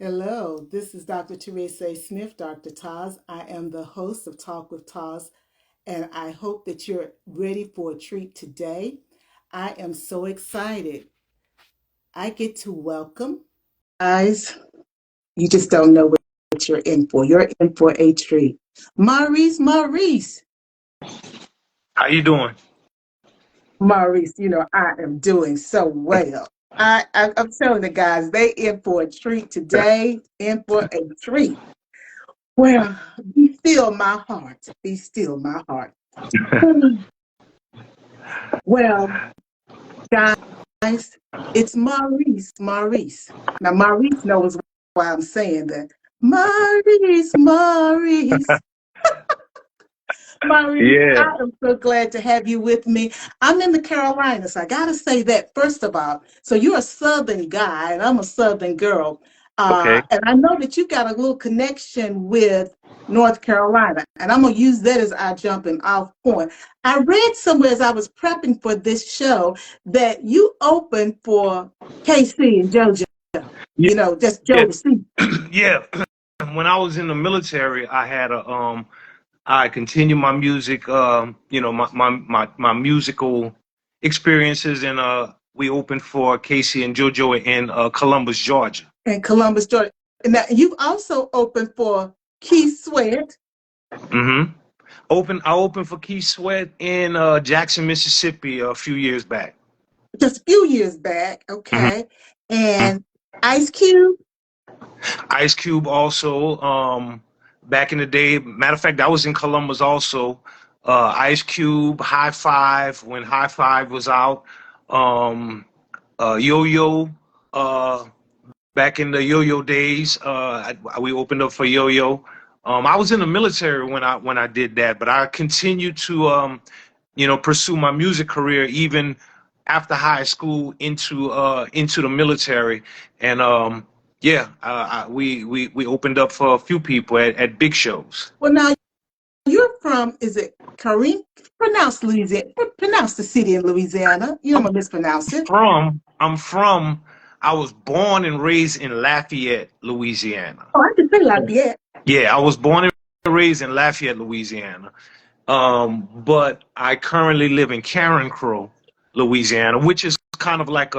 Hello, this is Dr. Teresa Smith, Dr. TAS. I am the host of Talk with TAS, and I hope that you're ready for a treat today. I am so excited. I get to welcome guys. You just don't know what you're in for. You're in for a treat. Maurice, How you doing? Maurice. I am doing so well. I'm telling the guys, they in for a treat today. In for a treat. Well, be still my heart. Be still my heart. Well, guys, it's Maurice. Now, Maurice knows why I'm saying that. Maurice. Maurice, Yeah. I am so glad to have you with me. I'm in the Carolinas. I got to say that first of all. So you're a Southern guy, and I'm a Southern girl. Okay. And I know that you got a little connection with North Carolina, and I'm going to use that as our jumping off point. I read somewhere as I was prepping for this show that you opened for KC and JoJo, Yeah. just Joe Yeah. to see. Yeah. When I was in the military, I continued my music, my musical experiences, and we opened for Casey and JoJo in Columbus, Georgia. In Columbus, Georgia. And now you've also opened for Keith Sweat. Mm-hmm. I opened for Keith Sweat in Jackson, Mississippi a few years back. Just a few years back, Mm-hmm. okay. And Ice Cube. Ice Cube also, back in the day. Matter of fact, I was in Columbus also. Ice Cube, High Five when High Five was out. Um, Yo-Yo, uh, back in the Yo-Yo days, we opened up for Yo-Yo. I was in the military when I did that, but I continued to pursue my music career even after high school into the military, and we opened up for a few people at big shows. Well, now you're from, is it Kareem? Pronounce Louisiana. Pronounce the city in Louisiana. You don't want to mispronounce it. I'm from. I was born and raised in Lafayette, Louisiana. Oh, I can say Lafayette. Yeah, I was born and raised in Lafayette, Louisiana. But I currently live in Karen Crow, Louisiana, which is kind of like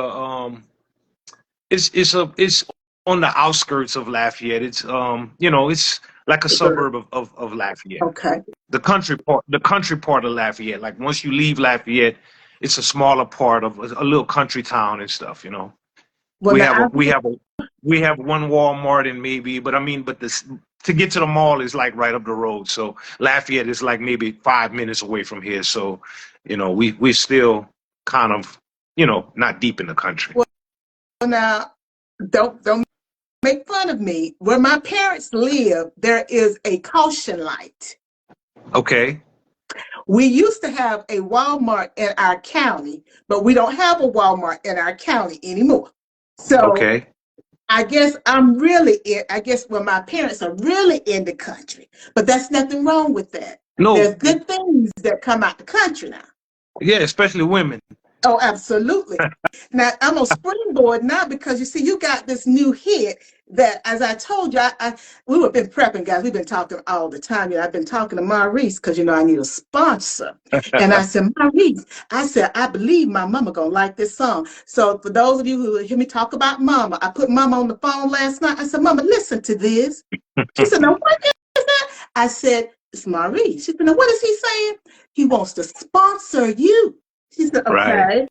it's on the outskirts of Lafayette. It's like a suburb of Lafayette. Okay. The country part of Lafayette. Like once you leave Lafayette, it's a smaller part of a little country town and stuff. Well, We now have a we have a we have one Walmart and maybe, but this to get to the mall is like right up the road. So Lafayette is like maybe 5 minutes away from here. So, we're still kind of, not deep in the country. well, now don't make fun of me. Where my parents live, there is a caution light. Okay. We used to have a Walmart in our county, but we don't have a Walmart in our county anymore. So Okay. I guess well, my parents are really in the country, but that's nothing wrong with that. No. There's good things that come out the country now. Yeah, especially women. Oh, absolutely. Now I'm on springboard now because you see, you got this new hit that, as I told you, we have been prepping, guys. We've been talking all the time. I've been talking to Maurice because I need a sponsor, and I said, Maurice, I believe my mama gonna like this song. So for those of you who hear me talk about mama, I put mama on the phone last night. I said, Mama, listen to this. She said, now what is that? I said, it's Maurice. She said, now what is he saying? He wants to sponsor you. She said, Right. okay.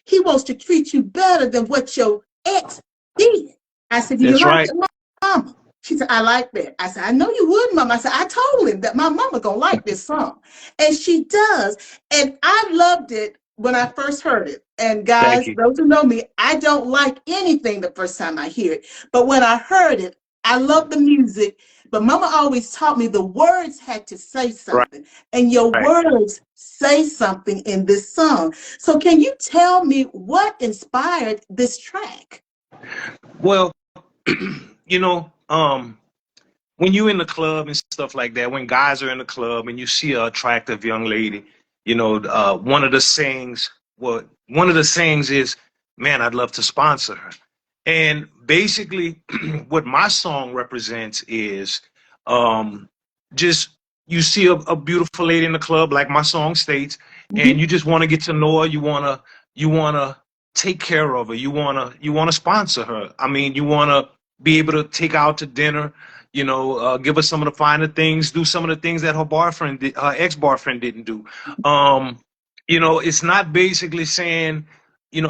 He wants to treat you better than what your ex did. I said, do you That's like right. it, Mama? She said, I like that. I said, I know you would, Mama. I said, I told him that my mama gonna like this song. And she does. And I loved it when I first heard it. And Thank guys, you. those who know me, I don't like anything the first time I hear it. But when I heard it, I love the music. But Mama always taught me the words had to say Right. something. And your Right. words say something in this song. So can you tell me what inspired this track? Well, you know, when you in the club and stuff like that, when guys are in the club and you see an attractive young lady, one of the sayings is, "Man, I'd love to sponsor her." And basically, what my song represents is just you see a beautiful lady in the club, like my song states, and Mhm. you just want to get to know her. You wanna take care of her. You wanna sponsor her. I mean, you wanna be able to take her out to dinner. Give her some of the finer things. Do some of the things that her ex-boyfriend didn't do. It's not basically saying,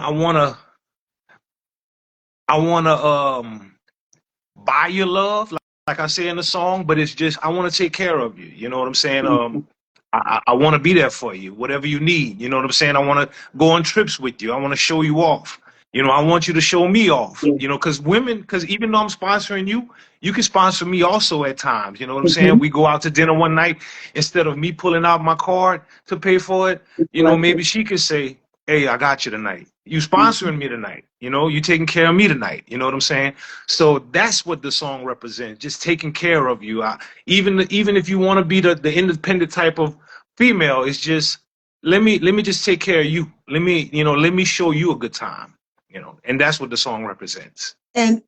I wanna buy your love, like I say in the song, but it's just I want to take care of you. You know what I'm saying? I want to be there for you, whatever you need. You know what I'm saying? I want to go on trips with you. I want to show you off. I want you to show me off. Because even though I'm sponsoring you, you can sponsor me also at times. You know what I'm saying? Mhm. We go out to dinner one night, instead of me pulling out my card to pay for it, Like maybe she could say, "Hey, I got you tonight. You sponsoring me tonight. You taking care of me tonight." You know what I'm saying? So that's what the song represents, just taking care of you. Even if you want to be the independent type of female, it's just let me just take care of you. Let me show you a good time. And that's what the song represents. and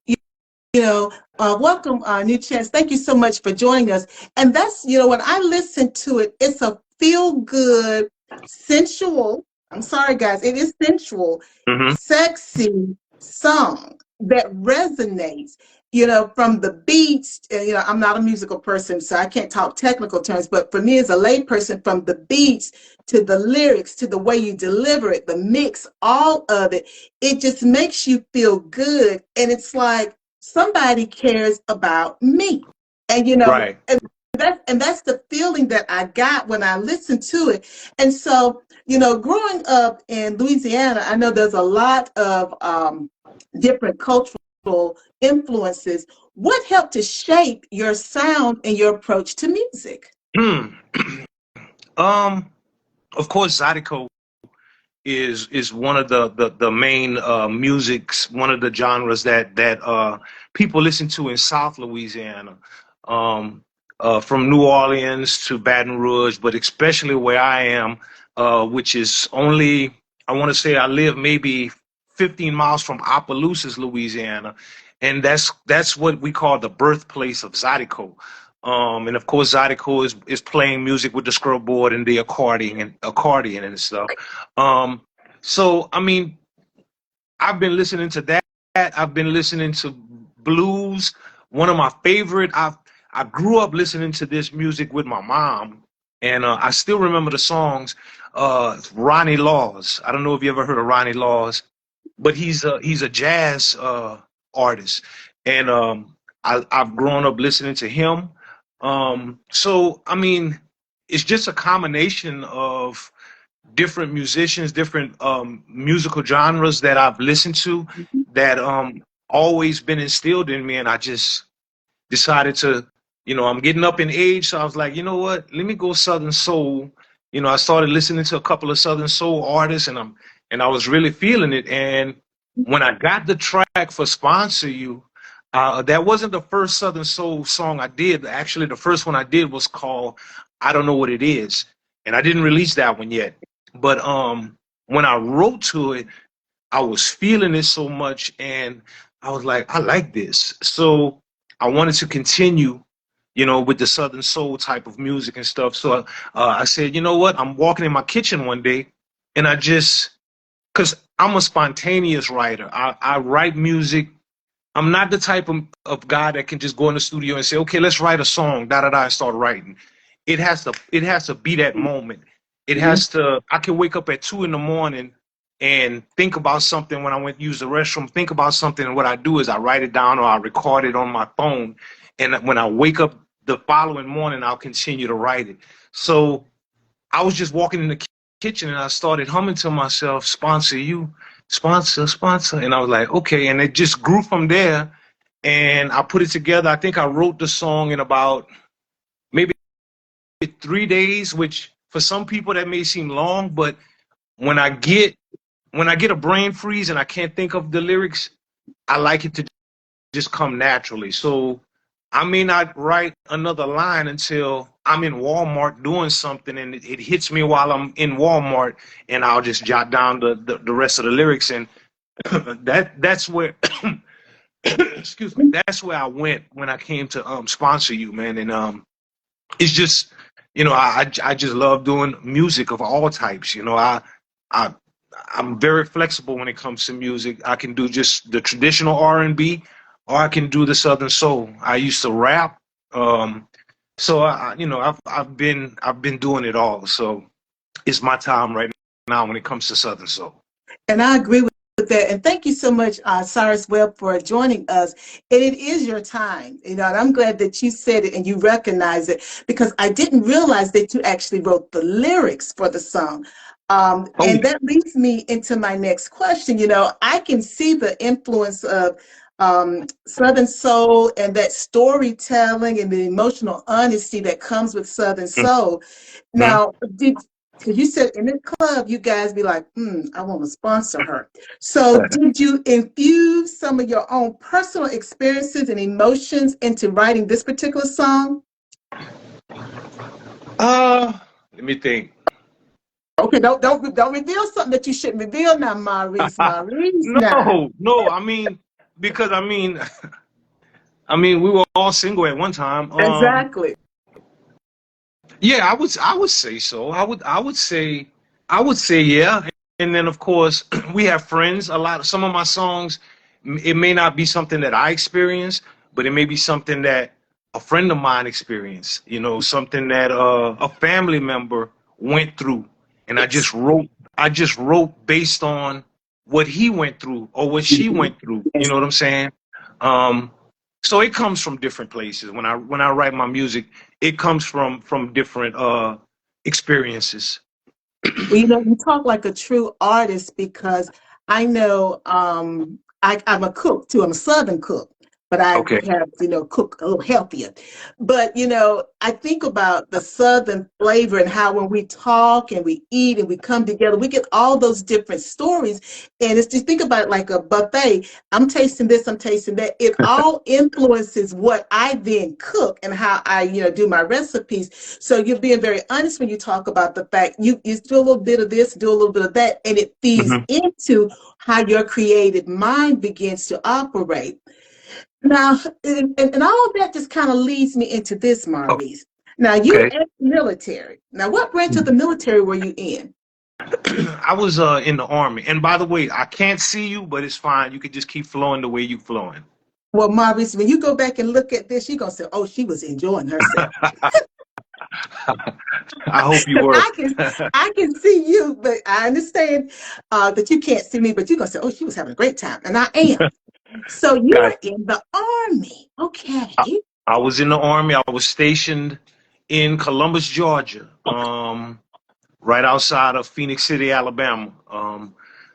welcome, New Chance. Thank you so much for joining us. And that's, when I listen to it, it's a feel good, sensual, I'm sorry, guys, it is sensual, Hmm. sexy song that resonates, from the beats. I'm not a musical person, so I can't talk technical terms, but for me as a layperson, from the beats to the lyrics to the way you deliver it, the mix, all of it, it just makes you feel good. And it's like, somebody cares about me. And Right. that's the feeling that I got when I listened to it. And so, growing up in Louisiana, I know there's a lot of different cultural influences. What helped to shape your sound and your approach to music? Hmm. um. Of course, Zydeco is one of the main musics, one of the genres that people listen to in South Louisiana, um, from New Orleans to Baton Rouge, but especially where I am, which is only, I want to say I live maybe 15 miles from Opelousas, Louisiana, and that's what we call the birthplace of Zydeco. And of course, Zydeco is playing music with the scrubboard and the accordion and stuff. Um, so I mean, I've been listening to that. I've been listening to blues. One of my favorite. I grew up listening to this music with my mom, and I still remember the songs. Ronnie Laws. I don't know if you ever heard of Ronnie Laws, but he's a jazz artist, and I've grown up listening to him. So I mean, it's just a combination of different musicians, different musical genres that I've listened to that always been instilled in me, and I just decided to, I'm getting up in age, so I was like, you know what, let me go Southern Soul. I started listening to a couple of Southern Soul artists, and I was really feeling it. And when I got the track for "Sponsor You," that wasn't the first Southern Soul song I did. Actually, the first one I did was called "I Don't Know What It Is," and I didn't release that one yet. But when I wrote to it, I was feeling it so much, and I was like, I like this. So I wanted to continue, with the Southern Soul type of music and stuff. So I said, you know what? I'm walking in my kitchen one day, and because I'm a spontaneous writer. I write music. I'm not the type of guy that can just go in the studio and say, okay, let's write a song, da da da, and start writing. It has to be that moment. It Mhm. has to. I can wake up at 2 in the morning and think about something when I went to use the restroom. Think about something, and what I do is I write it down or I record it on my phone. And when I wake up the following morning, I'll continue to write it. So I was just walking in the kitchen and I started humming to myself, "Sponsor you, sponsor, sponsor." And I was like, okay. And it just grew from there. And I put it together. I think I wrote the song in about maybe 3 days, which for some people that may seem long, but when I get when I get a brain freeze and I can't think of the lyrics, I like it to just come naturally. So I may not write another line until I'm in Walmart doing something and it hits me while I'm in Walmart, and I'll just jot down the rest of the lyrics. And that's where excuse me, that's where I went when I came to sponsor you, man. And it's just, I just love doing music of all types. I I'm very flexible when it comes to music. I can do just the traditional R&B, or I can do the Southern soul. I used to rap, so I've been doing it all. So it's my time right now when it comes to Southern soul. And I agree with that. And thank you so much, Cyrus Webb, for joining us. And it is your time, and I'm glad that you said it and you recognize it, because I didn't realize that you actually wrote the lyrics for the song. Oh And yeah. that leads me into my next question. I can see the influence of Southern soul and that storytelling and the emotional honesty that comes with Southern soul. Mhm. Now, because you said in the club, you guys be like, I want to sponsor her. So did you infuse some of your own personal experiences and emotions into writing this particular song? Let me think. Okay, don't reveal something that you shouldn't reveal now, Maurice. Maurice now. No, no. Because we were all single at one time. Exactly. Yeah, I would say so. I would say yeah. And then of course we have friends. Some of my songs, it may not be something that I experienced, but it may be something that a friend of mine experienced. Something that a family member went through, and I Yes. just wrote. I just wrote based on what he went through or what she Mhm. went through. You Yes. know what I'm saying? Um, so it comes from different places. When I write my music, it comes from different experiences. Well, you talk like a true artist, because I know I'm a cook too. I'm a Southern cook, but I Okay. have, cook a little healthier. But, I think about the Southern flavor and how when we talk and we eat and we come together, we get all those different stories. And it's just think about it like a buffet. I'm tasting this, I'm tasting that. It all influences what I then cook and how I, do my recipes. So you're being very honest when you talk about the fact you do a little bit of this, do a little bit of that, and it feeds Hmm. into how your creative mind begins to operate. Now, and all of that just kind of leads me into this, Maurice. Now, you Okay. ex-military. Now, what branch of the military were you in? I was in the army, and by the way, I can't see you, but it's fine. You could just keep flowing the way you flowing. Well, Maurice, when you go back and look at this, you're gonna say, "Oh, she was enjoying herself." I hope you Because were. I can see you, but I understand that you can't see me. But you're gonna say, "Oh, she was having a great time," and I am. So you Got were in the army, I, okay? I was in the army. I was stationed in Columbus, Georgia, right outside of Phoenix City, Alabama.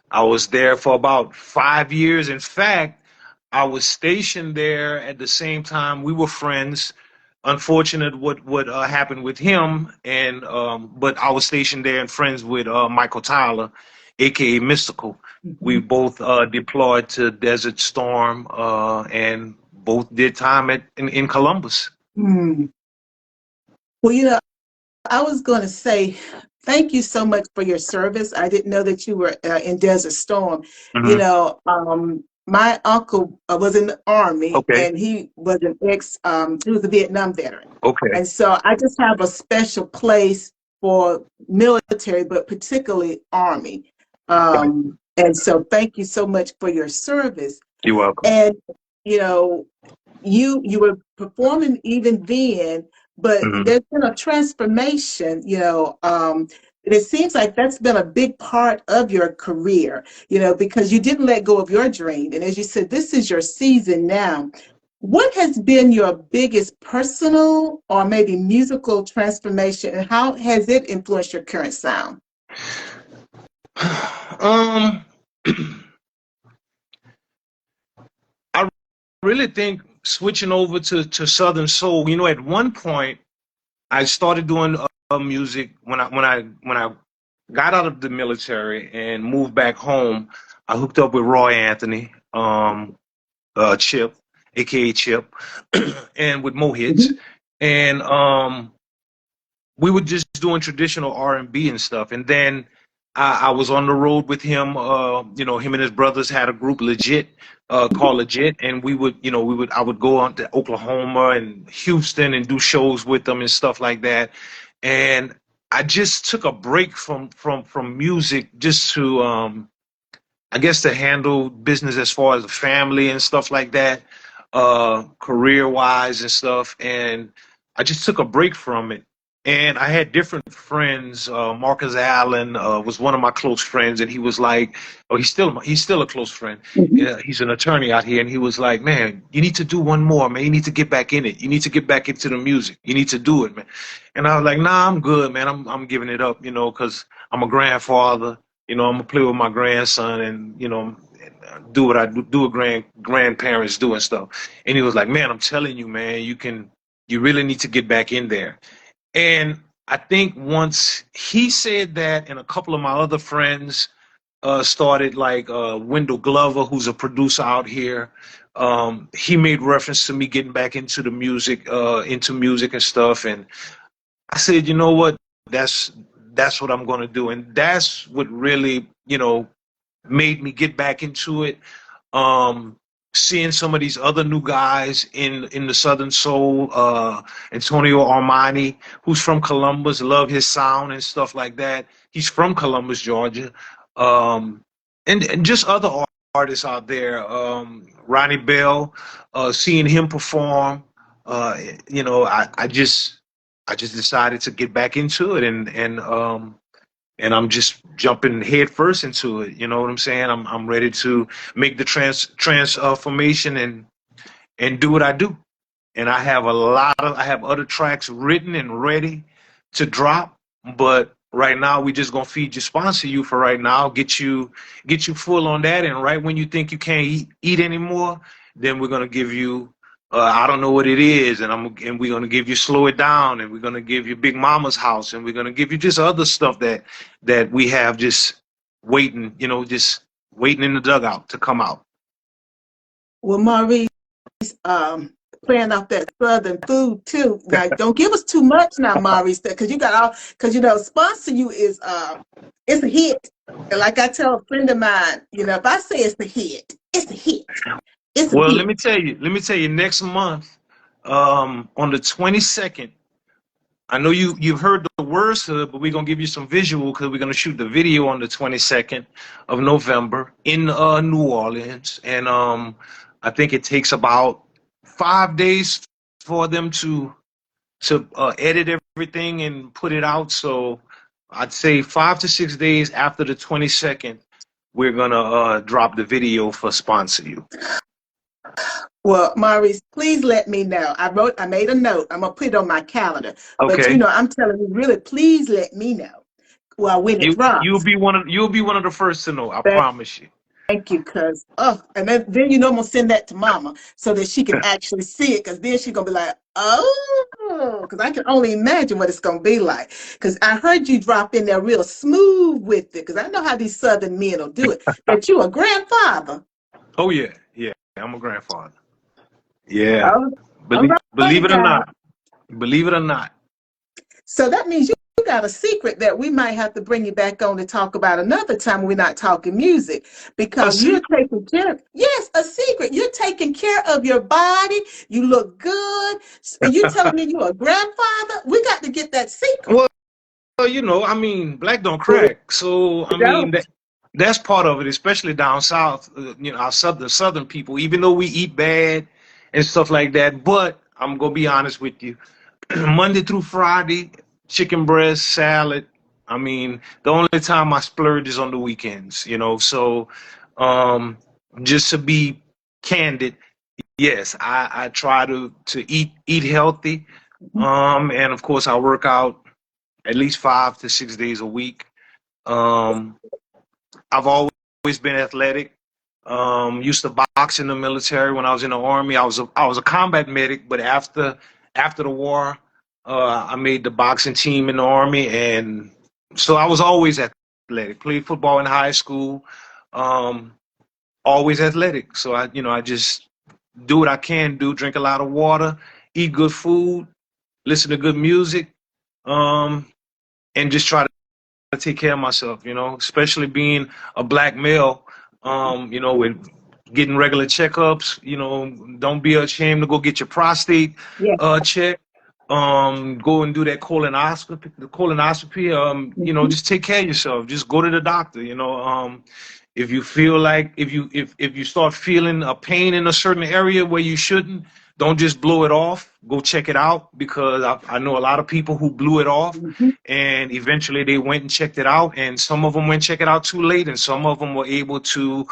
I was there for about 5 years. In fact, I was stationed there at the same time. We were friends. Unfortunate what happened with him, and but I was stationed there and friends with Michael Tyler, aka Mystical. We Mhm. both deployed to Desert Storm, and both did time in Columbus. Hmm. Well, I was going to say thank you so much for your service. I didn't know that you were in Desert Storm. Hmm. My uncle was in the army, Okay. and he was a Vietnam veteran. Okay. And so I just have a special place for military, but particularly army. And so thank you so much for your service. You're welcome. And, you know, you were performing even then, but Hmm. there's been a transformation, and it seems like that's been a big part of your career, because you didn't let go of your dream. And as you said, this is your season now. What has been your biggest personal or maybe musical transformation, and how has it influenced your current sound? Um, I really think switching over to Southern Soul. At one point, I started doing music when I got out of the military and moved back home. I hooked up with Roy Anthony, Chip, aka Chip, and with Mo Hits, Mhm. and we were just doing traditional R&B and stuff. And then I was on the road with him. You know, him and his brothers had a group, Legit, called Legit, and I would go on to Oklahoma and Houston and do shows with them and stuff like that. And I just took a break from music just to I guess to handle business as far as the family and stuff like that, career wise and stuff. And I just took a break from it. And I had different friends. Marcus Allen was one of my close friends, and he was like, "Oh, he's still a close friend. Mhm. Yeah, he's an attorney out here." And he was like, "Man, you need to do one more, man. You need to get back in it. You need to get back into the music. You need to do it, man." And I was like, "Nah, I'm good, man. I'm giving it up, you know, because I'm a grandfather. You know, I'm gonna play with my grandson, and you know, do what I do what grandparents do and stuff." And he was like, "Man, I'm telling you, man, you really need to get back in there." And I think once he said that, and a couple of my other friends started, like Wendell Glover, who's a producer out here. He made reference to me getting back into music and stuff. And I said, you know what, that's that's what I'm going to do, and that's what really, you know, made me get back into it. Um, Seeing some of these other new guys in the Southern Soul, Antonio Armani, who's from Columbus, love his sound and stuff like that. He's from Columbus, Georgia, um, and just other artists out there. Ronnie Bell, seeing him perform, uh, you know, I just decided to get back into it, and I'm just jumping head first into it. You know what I'm saying? I'm ready to make the transformation and do what I do. And I have other tracks written and ready to drop, but right now we just gonna feed you, sponsor you for right now, get you full on that, and right when you think you can't eat anymore, then we're gonna give you I don't know what it is, and we're gonna give you Slow It Down, and we're gonna give you Big Mama's House, and we're gonna give you just other stuff that we have just waiting, you know, just waiting in the dugout to come out. Well, Maurice, um, playing off that Southern food too. Now, don't give us too much now, Maurice, because you got all, because you know, sponsor you is it's a hit. And like I tell a friend of mine, you know, if I say it's a hit, it's a hit. It's a Well, hit. let me tell you, next month, on the 22nd, I know you've heard the words to it, but we're gonna give you some visual because we're gonna shoot the video on the 22nd of November in New Orleans, and I think it takes about 5 days for them to edit everything and put it out. So I'd say 5 to 6 days after the 22nd, we're gonna drop the video for sponsor you. Well, Maurice, please let me know. I made a note. I'm gonna put it on my calendar. But you Okay. know, I'm telling you, really, please let me know. Well, when it drops. You'll be one of the first to know. I promise you. Thank you, cuz. Oh, and then you know I'm gonna send that to Mama so that she can actually see it, because then she's gonna be like, oh, because I can only imagine what it's gonna be like. Because I heard you drop in there real smooth with it, because I know how these Southern men will do it. But you a grandfather. Oh yeah, yeah. I'm a grandfather. Yeah. Oh, all Believe right, it or guys. not. Believe it or not. So that means you got a secret that we might have to bring you back on to talk about another time when we're not talking music, A because you're secret. taking care. Yes, a secret. You're taking care of your body. You look good, and you telling me you're a grandfather. We got to get that secret. Well, you know, I mean, black don't You crack. So I mean don't. that's part of it, especially down south. You know, our southern people. Even though we eat bad and stuff like that, but I'm gonna be honest with you. Monday through Friday, chicken breast, salad. I mean, the only time I splurge is on the weekends, you know. So, um, just to be candid, yes, I try to eat healthy, and of course I work out at least 5 to 6 days a week. Um, I've always been athletic. Used to box in the military when I was in the army. I was a combat medic, but after the war, I made the boxing team in the army, and so I was always athletic. Played football in high school. Um, Always athletic. So I just do what I can do. Drink a lot of water, eat good food, listen to good music, um, and just try to take care of myself, especially being a black male, with getting regular checkups, don't be ashamed to go get your prostate Yeah. checked. Go and do that colonoscopy. Just take care of yourself. Just go to the doctor, if you feel like if you start feeling a pain in a certain area where you shouldn't, don't just blow it off. Go check it out, because I know a lot of people who blew it off, Mhm. and eventually they went and checked it out, and some of them went check it out too late, and some of them were able to,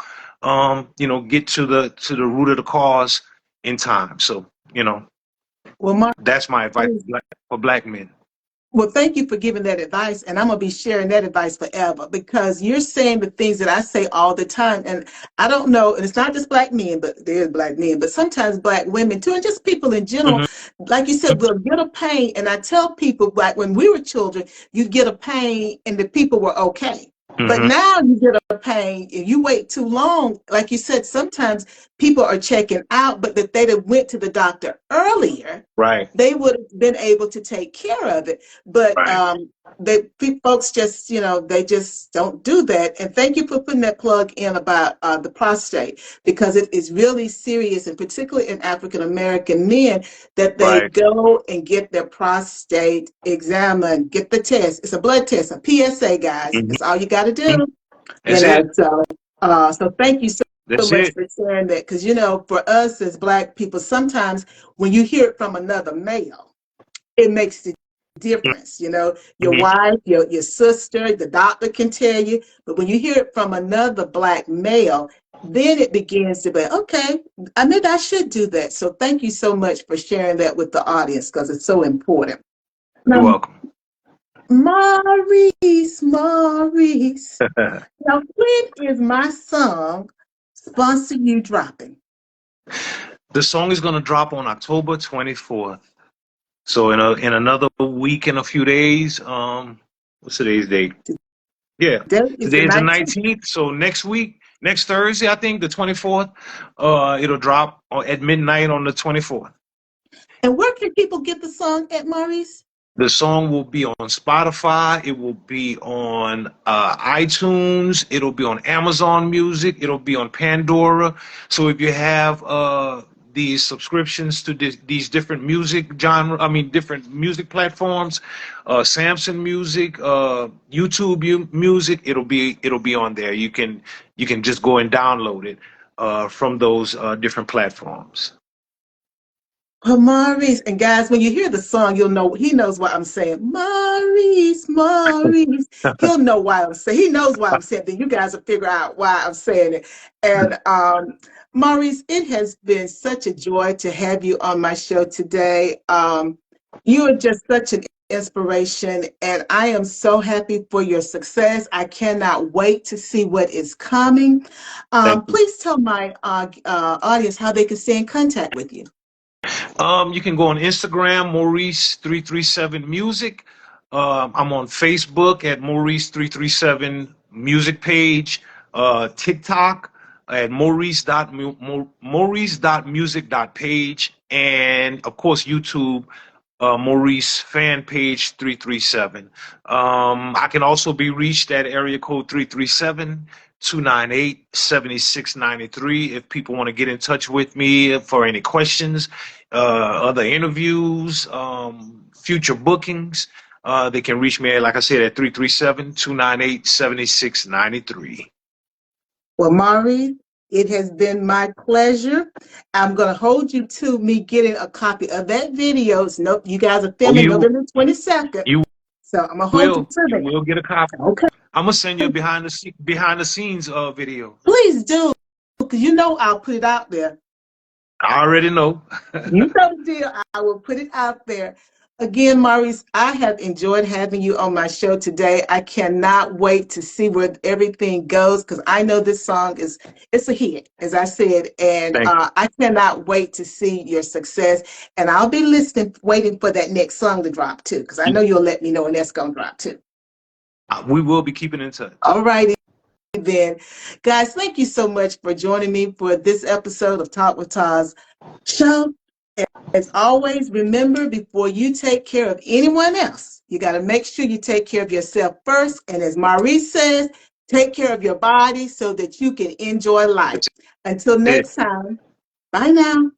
get to the root of the cause in time. So, Well, that's my advice Maurice, for black men. well, thank you for giving that advice. And I'm going to be sharing that advice forever, because you're saying the things that I say all the time. And I don't know, and it's not just black men, but there's black men, but sometimes black women too, and just people in general. Hmm. Like you said, we'll get a pain. And I tell people, like when we were children, you get a pain and the people were okay. But Hmm. now you get a pain, if you wait too long, like you said, sometimes people are checking out, but if they'd have went to the doctor earlier, Right. they would have been able to take care of it. But Right. folks just, they just don't do that. And thank you for putting that plug in about the prostate, because it is really serious, and particularly in African American men, that they Right. go and get their prostate examined, get the test. It's a blood test, a PSA, guys. Hmm. That's all you got to do. That's it. So thank you so That's much it. for sharing that, because for us as black people, sometimes when you hear it from another male, it makes the difference. Your Hmm. wife, your sister, the doctor can tell you, but when you hear it from another black male, then it begins to be, okay, maybe I should do that. So thank you so much for sharing that with the audience, because it's so important. You're Now, welcome. Maurice, now when is my song Sponsor You dropping? The song is gonna drop on October 24th. So in another week and a few days. What's today's date? Yeah, Today is the today is the 19th. 19th. So next week, next Thursday, I think the 24th. It'll drop at midnight on the 24th. And where can people get the song at, Maurice? The song will be on Spotify. It will be on iTunes. It'll be on Amazon Music. It'll be on Pandora. So if you have these subscriptions to these different music different music platforms, Samsung Music, YouTube Music, it'll be on there. You can just go and download it from those different platforms. Oh, Maurice. And guys, when you hear the song, you'll know he knows why I'm saying Maurice, Maurice. He'll know why I'm saying. He knows why I'm saying. Then you guys will figure out why I'm saying it. And Maurice, it has been such a joy to have you on my show today. You are just such an inspiration, and I am so happy for your success. I cannot wait to see what is coming. Thank you. Please tell my audience how they can stay in contact with you. You can go on Instagram, Maurice337 Music. I'm on Facebook at Maurice337 Music page. TikTok at Maurice.music.page, and of course YouTube, Maurice fan page 337. I can also be reached at area code 337-298-7693 if people want to get in touch with me for any questions, other interviews, future bookings. They can reach me, like I said, at 337-298-7693. Well, Maurice, it has been my pleasure. I'm going to hold you to me getting a copy of that video. Nope, you guys are Oh, filming November 22nd. you So I'm going to hold you to you that. will get a copy. Okay. I'm gonna send you a behind the scenes video. Please do, because I'll put it out there. I already know. You know the deal. I will put it out there. Again, Maurice, I have enjoyed having you on my show today. I cannot wait to see where everything goes, because I know this song it's a hit, as I said, and Thank you. I cannot wait to see your success. And I'll be listening, waiting for that next song to drop too, because I know you'll let me know when that's going to drop too. We will be keeping in touch. All righty then. Guys, thank you so much for joining me for this episode of Talk with TAS show. As always, remember, before you take care of anyone else, you got to make sure you take care of yourself first. And as Maurice says, take care of your body so that you can enjoy life. Until That's it. next time, bye now.